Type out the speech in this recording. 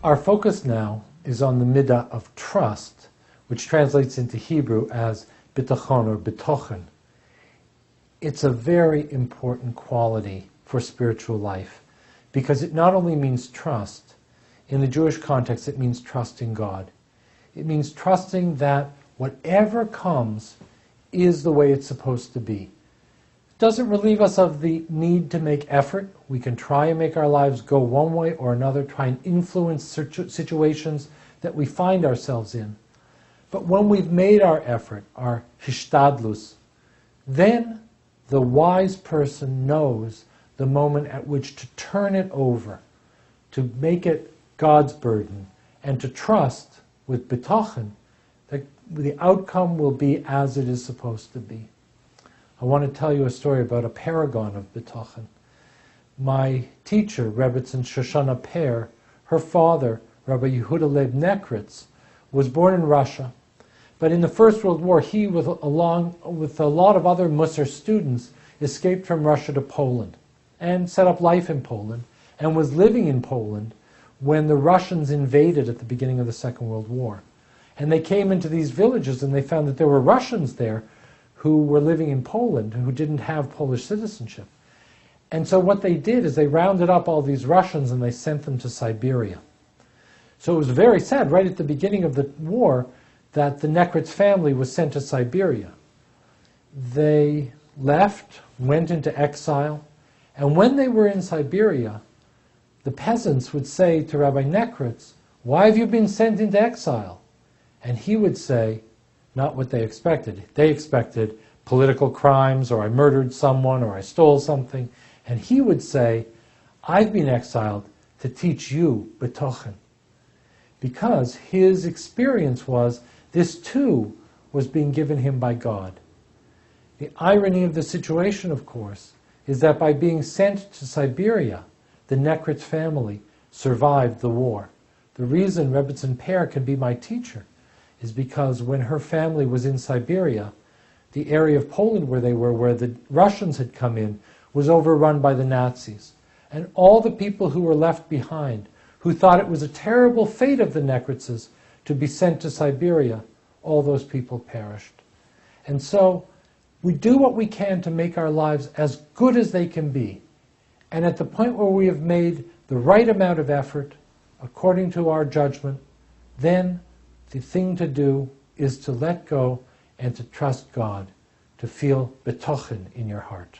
Our focus now is on the midah of trust, which translates into Hebrew as bitachon or bitochen. It's a very important quality for spiritual life because it not only means trust. In the Jewish context, it means trusting God. It means trusting that whatever comes is the way it's supposed to be. It doesn't relieve us of the need to make effort. We can try and make our lives go one way or another, try and influence situations that we find ourselves in. But when we've made our effort, our hishtadlus, then the wise person knows the moment at which to turn it over, to make it God's burden, and to trust with bitochen that the outcome will be as it is supposed to be. I want to tell you a story about a paragon of bitochen. My teacher, Rebbetzin Shoshana Per, her father, Rabbi Yehuda Leib Nekritz, was born in Russia. But in the First World War, he, along with a lot of other Mussar students, escaped from Russia to Poland and set up life in Poland and was living in Poland when the Russians invaded at the beginning of the Second World War. And they came into these villages and they found that there were Russians there who were living in Poland who didn't have Polish citizenship. And so what they did is they rounded up all these Russians and they sent them to Siberia. So it was very sad right at the beginning of the war that the Nekritz family was sent to Siberia. They left, went into exile, and when they were in Siberia, the peasants would say to Rabbi Nekritz, "Why have you been sent into exile?" And he would say, not what they expected. They expected political crimes, or I murdered someone, or I stole something. And he would say, "I've been exiled to teach you bitochen." Because his experience was, this too was being given him by God. The irony of the situation, of course, is that by being sent to Siberia, the Nekritz family survived the war. The reason Rebbetzin Per can be my teacher is because when her family was in Siberia, the area of Poland where they were, where the Russians had come in, was overrun by the Nazis. And all the people who were left behind, who thought it was a terrible fate of the Nekritzes to be sent to Siberia, all those people perished. And so we do what we can to make our lives as good as they can be. And at the point where we have made the right amount of effort, according to our judgment, then the thing to do is to let go and to trust God, to feel betochen in your heart.